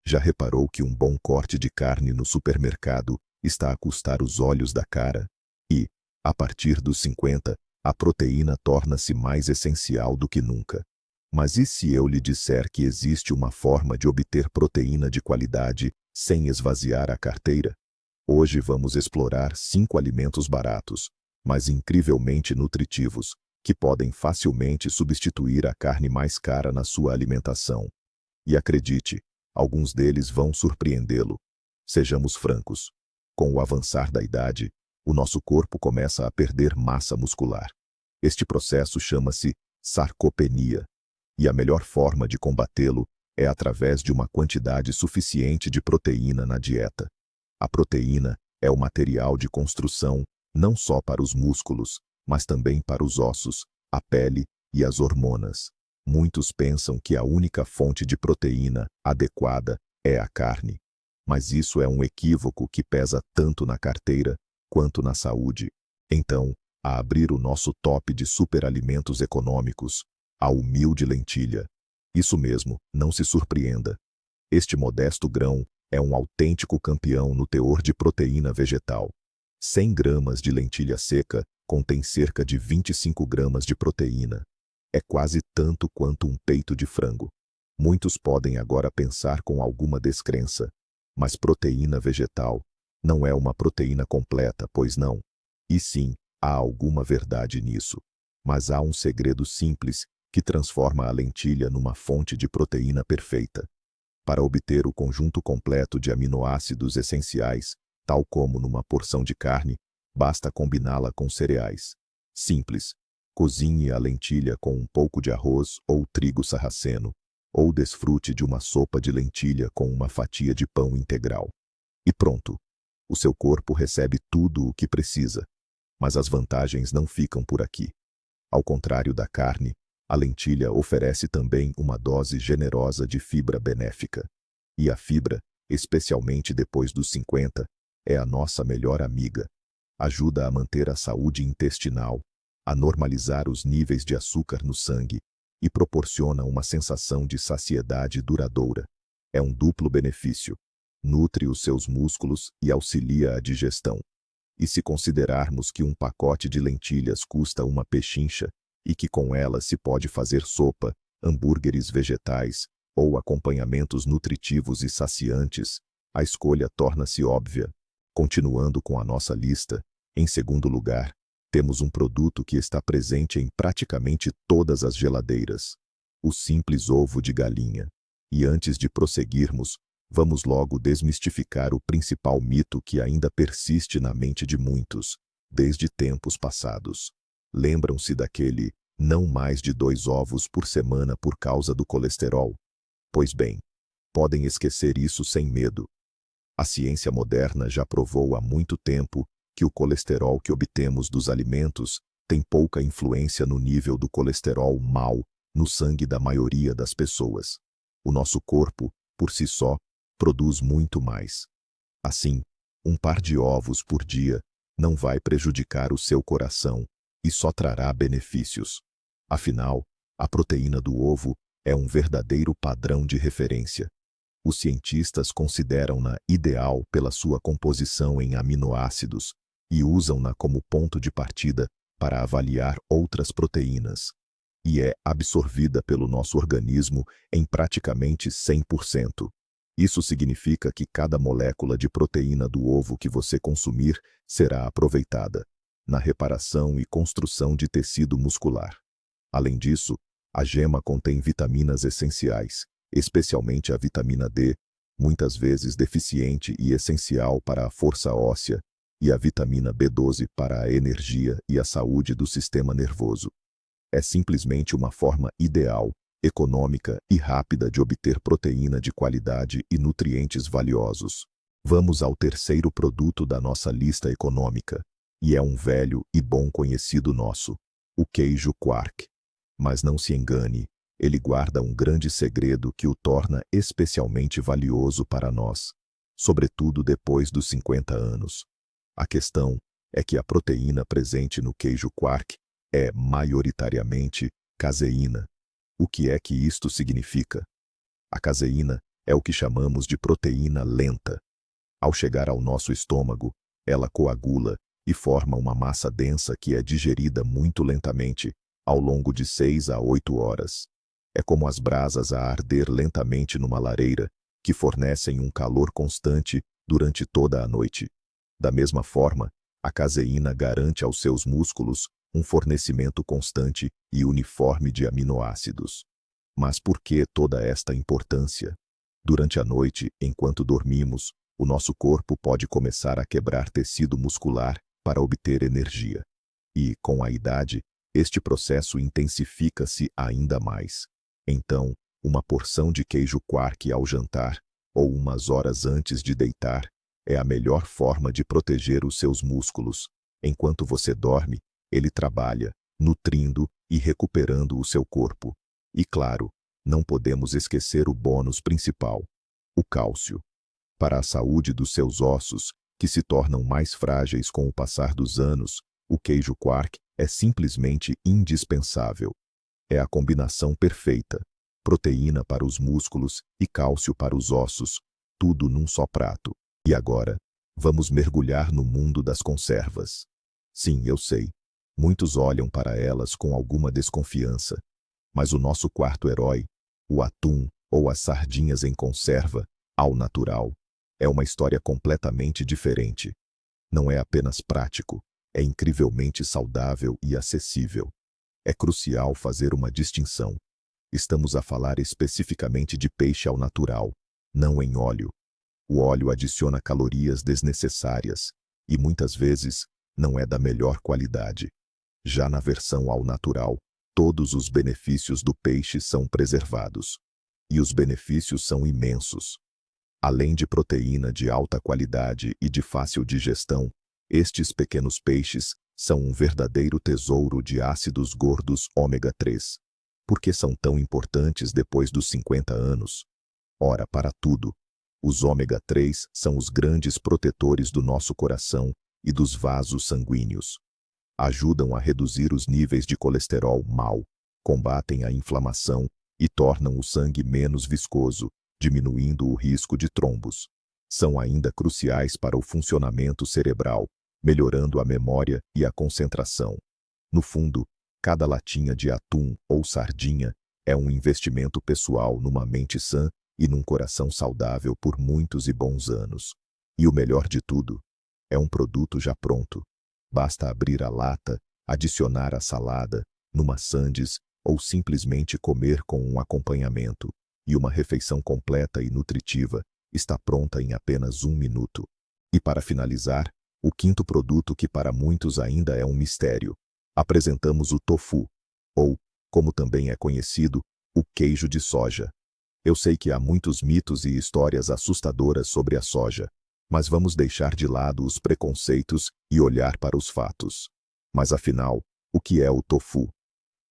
Já reparou que um bom corte de carne no supermercado está a custar os olhos da cara? E, a partir dos 50, a proteína torna-se mais essencial do que nunca. Mas e se eu lhe disser que existe uma forma de obter proteína de qualidade sem esvaziar a carteira? Hoje vamos explorar 5 alimentos baratos, mas incrivelmente nutritivos, que podem facilmente substituir a carne mais cara na sua alimentação. E acredite, alguns deles vão surpreendê-lo. Sejamos francos. Com o avançar da idade, o nosso corpo começa a perder massa muscular. Este processo chama-se sarcopenia, e a melhor forma de combatê-lo é através de uma quantidade suficiente de proteína na dieta. A proteína é o material de construção não só para os músculos, mas também para os ossos, a pele e as hormonas. Muitos pensam que a única fonte de proteína adequada é a carne. Mas isso é um equívoco que pesa tanto na carteira quanto na saúde. Então, a abrir o nosso top de superalimentos econômicos, a humilde lentilha. Isso mesmo, não se surpreenda. Este modesto grão é um autêntico campeão no teor de proteína vegetal. 100 gramas de lentilha seca contém cerca de 25 gramas de proteína. É quase tanto quanto um peito de frango. Muitos podem agora pensar com alguma descrença, mas proteína vegetal não é uma proteína completa, pois não? E sim, há alguma verdade nisso. Mas há um segredo simples que transforma a lentilha numa fonte de proteína perfeita. Para obter o conjunto completo de aminoácidos essenciais, tal como numa porção de carne, basta combiná-la com cereais. Simples. Cozinhe a lentilha com um pouco de arroz ou trigo sarraceno, ou desfrute de uma sopa de lentilha com uma fatia de pão integral. E pronto. O seu corpo recebe tudo o que precisa. Mas as vantagens não ficam por aqui. Ao contrário da carne, a lentilha oferece também uma dose generosa de fibra benéfica. E a fibra, especialmente depois dos 50, é a nossa melhor amiga. Ajuda a manter a saúde intestinal, a normalizar os níveis de açúcar no sangue e proporciona uma sensação de saciedade duradoura. É um duplo benefício. Nutre os seus músculos e auxilia a digestão. E se considerarmos que um pacote de lentilhas custa uma pechincha e que com ela se pode fazer sopa, hambúrgueres vegetais ou acompanhamentos nutritivos e saciantes, a escolha torna-se óbvia. Continuando com a nossa lista, em segundo lugar, temos um produto que está presente em praticamente todas as geladeiras: o simples ovo de galinha. E antes de prosseguirmos, vamos logo desmistificar o principal mito que ainda persiste na mente de muitos, desde tempos passados. Lembram-se daquele não mais de 2 ovos por semana por causa do colesterol? Pois bem, podem esquecer isso sem medo. A ciência moderna já provou há muito tempo que o colesterol que obtemos dos alimentos tem pouca influência no nível do colesterol mau no sangue da maioria das pessoas. O nosso corpo, por si só, produz muito mais. Assim, um par de ovos por dia não vai prejudicar o seu coração e só trará benefícios. Afinal, a proteína do ovo é um verdadeiro padrão de referência. Os cientistas consideram-na ideal pela sua composição em aminoácidos e usam-na como ponto de partida para avaliar outras proteínas. E é absorvida pelo nosso organismo em praticamente 100%. Isso significa que cada molécula de proteína do ovo que você consumir será aproveitada na reparação e construção de tecido muscular. Além disso, a gema contém vitaminas essenciais, especialmente a vitamina D, muitas vezes deficiente e essencial para a força óssea, e a vitamina B12 para a energia e a saúde do sistema nervoso. É simplesmente uma forma ideal, econômica e rápida de obter proteína de qualidade e nutrientes valiosos. Vamos ao terceiro produto da nossa lista econômica, e é um velho e bom conhecido nosso: o queijo Quark. Mas não se engane, ele guarda um grande segredo que o torna especialmente valioso para nós, sobretudo depois dos 50 anos. A questão é que a proteína presente no queijo Quark é maioritariamente caseína. O que é que isto significa? A caseína É o que chamamos de proteína lenta. Ao chegar ao nosso estômago, ela coagula e forma uma massa densa que é digerida muito lentamente, ao longo de 6 a 8 horas. É como as brasas a arder lentamente numa lareira, que fornecem um calor constante durante toda a noite. Da mesma forma, a caseína garante aos seus músculos um fornecimento constante e uniforme de aminoácidos. Mas por que toda esta importância? Durante a noite, enquanto dormimos, o nosso corpo pode começar a quebrar tecido muscular para obter energia. E, com a idade, este processo intensifica-se ainda mais. Então, uma porção de queijo Quark ao jantar, ou umas horas antes de deitar, é a melhor forma de proteger os seus músculos. Enquanto você dorme, ele trabalha, nutrindo e recuperando o seu corpo. E claro, não podemos esquecer o bônus principal, o cálcio. Para a saúde dos seus ossos, que se tornam mais frágeis com o passar dos anos, o queijo Quark é simplesmente indispensável. É a combinação perfeita: proteína para os músculos e cálcio para os ossos, tudo num só prato. E agora, vamos mergulhar no mundo das conservas. Sim, eu sei, muitos olham para elas com alguma desconfiança, mas o nosso quarto herói, o atum ou as sardinhas em conserva, ao natural, é uma história completamente diferente. Não é apenas prático, é incrivelmente saudável e acessível. É crucial fazer uma distinção. Estamos a falar especificamente de peixe ao natural, não em óleo. O óleo adiciona calorias desnecessárias e, muitas vezes, não é da melhor qualidade. Já na versão ao natural, todos os benefícios do peixe são preservados. E os benefícios são imensos. Além de proteína de alta qualidade e de fácil digestão, estes pequenos peixes são um verdadeiro tesouro de ácidos gordos ômega 3. Por que são tão importantes depois dos 50 anos? Ora, para tudo. Os ômega 3 são os grandes protetores do nosso coração e dos vasos sanguíneos. Ajudam a reduzir os níveis de colesterol mau, combatem a inflamação e tornam o sangue menos viscoso, diminuindo o risco de trombos. São ainda cruciais para o funcionamento cerebral, melhorando a memória e a concentração. No fundo, cada latinha de atum ou sardinha é um investimento pessoal numa mente sã e num coração saudável por muitos e bons anos. E o melhor de tudo, é um produto já pronto. Basta abrir a lata, adicionar a salada, numa sandes ou simplesmente comer com um acompanhamento, e uma refeição completa e nutritiva está pronta em apenas 1 minuto. E para finalizar, o quinto produto que para muitos ainda é um mistério. Apresentamos o tofu, ou, como também é conhecido, o queijo de soja. Eu sei que há muitos mitos e histórias assustadoras sobre a soja, mas vamos deixar de lado os preconceitos e olhar para os fatos. Mas afinal, o que é o tofu?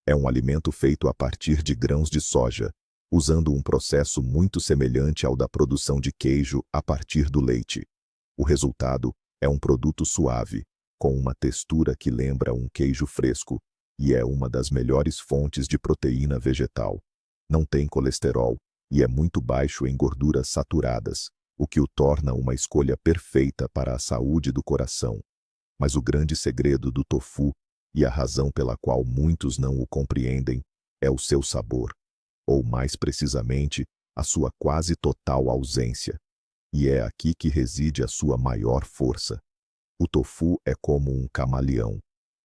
É um alimento feito a partir de grãos de soja, usando um processo muito semelhante ao da produção de queijo a partir do leite. O resultado é um produto suave, com uma textura que lembra um queijo fresco, e é uma das melhores fontes de proteína vegetal. Não tem colesterol e é muito baixo em gorduras saturadas, o que o torna uma escolha perfeita para a saúde do coração. Mas o grande segredo do tofu, e a razão pela qual muitos não o compreendem, é o seu sabor, ou mais precisamente, a sua quase total ausência. E é aqui que reside a sua maior força. O tofu é como um camaleão.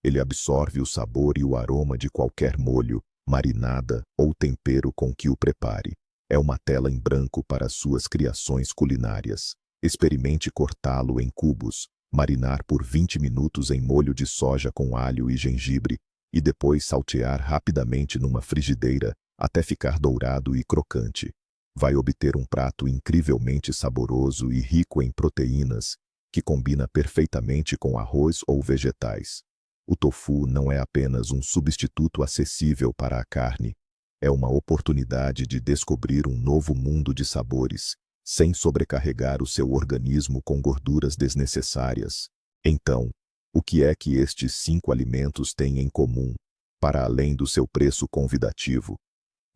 Ele absorve o sabor e o aroma de qualquer molho, marinada ou tempero com que o prepare. É uma tela em branco para suas criações culinárias. Experimente cortá-lo em cubos, marinar por 20 minutos em molho de soja com alho e gengibre, e depois saltear rapidamente numa frigideira até ficar dourado e crocante. Vai obter um prato incrivelmente saboroso e rico em proteínas, que combina perfeitamente com arroz ou vegetais. O tofu não é apenas um substituto acessível para a carne, é uma oportunidade de descobrir um novo mundo de sabores, sem sobrecarregar o seu organismo com gorduras desnecessárias. Então, o que é que estes 5 alimentos têm em comum, para além do seu preço convidativo?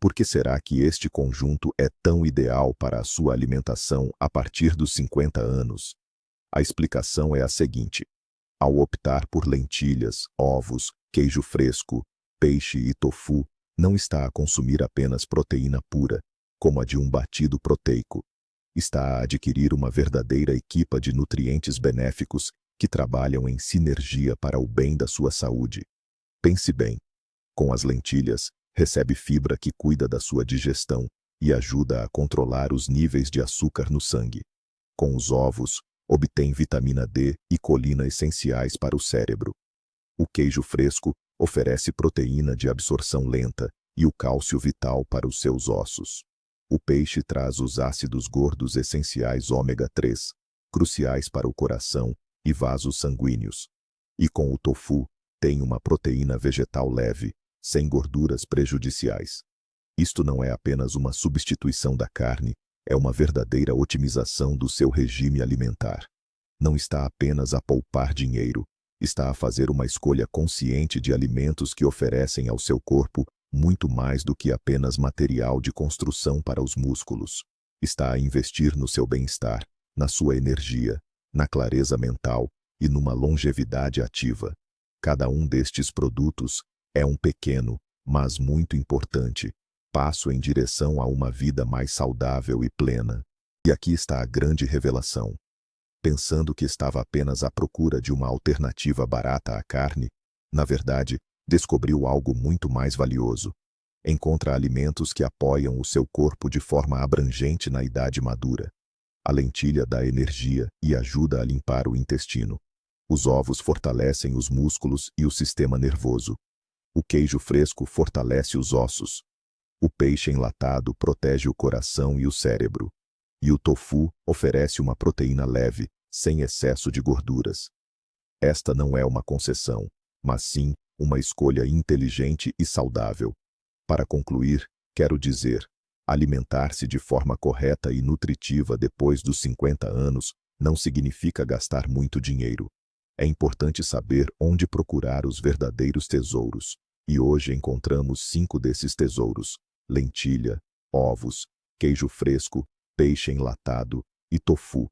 Por que será que este conjunto é tão ideal para a sua alimentação a partir dos 50 anos? A explicação é a seguinte: ao optar por lentilhas, ovos, queijo fresco, peixe e tofu, não está a consumir apenas proteína pura, como a de um batido proteico. Está a adquirir uma verdadeira equipa de nutrientes benéficos que trabalham em sinergia para o bem da sua saúde. Pense bem: com as lentilhas, recebe fibra que cuida da sua digestão e ajuda a controlar os níveis de açúcar no sangue. Com os ovos, obtém vitamina D e colina essenciais para o cérebro. O queijo fresco oferece proteína de absorção lenta e o cálcio vital para os seus ossos. O peixe traz os ácidos gordos essenciais ômega 3, cruciais para o coração e vasos sanguíneos. E com o tofu, tem uma proteína vegetal leve, sem gorduras prejudiciais. Isto não é apenas uma substituição da carne, é uma verdadeira otimização do seu regime alimentar. Não está apenas a poupar dinheiro, está a fazer uma escolha consciente de alimentos que oferecem ao seu corpo muito mais do que apenas material de construção para os músculos. Está a investir no seu bem-estar, na sua energia, na clareza mental e numa longevidade ativa. Cada um destes produtos é um pequeno, mas muito importante, passo em direção a uma vida mais saudável e plena. E aqui está a grande revelação. Pensando que estava apenas à procura de uma alternativa barata à carne, na verdade, descobriu algo muito mais valioso. Encontra alimentos que apoiam o seu corpo de forma abrangente na idade madura. A lentilha dá energia e ajuda a limpar o intestino. Os ovos fortalecem os músculos e o sistema nervoso. O queijo fresco fortalece os ossos. O peixe enlatado protege o coração e o cérebro. E o tofu oferece uma proteína leve, sem excesso de gorduras. Esta não é uma concessão, mas sim uma escolha inteligente e saudável. Para concluir, quero dizer, alimentar-se de forma correta e nutritiva depois dos 50 anos não significa gastar muito dinheiro. É importante saber onde procurar os verdadeiros tesouros. E hoje encontramos 5 desses tesouros: lentilha, ovos, queijo fresco, peixe enlatado e tofu.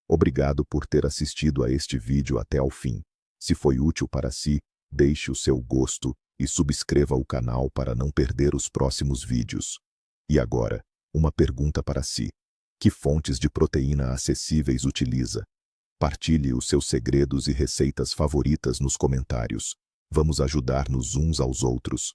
Obrigado por ter assistido a este vídeo até ao fim. Se foi útil para si, deixe o seu gosto e subscreva o canal para não perder os próximos vídeos. E agora, uma pergunta para si: que fontes de proteína acessíveis utiliza? Partilhe os seus segredos e receitas favoritas nos comentários. Vamos ajudar-nos uns aos outros.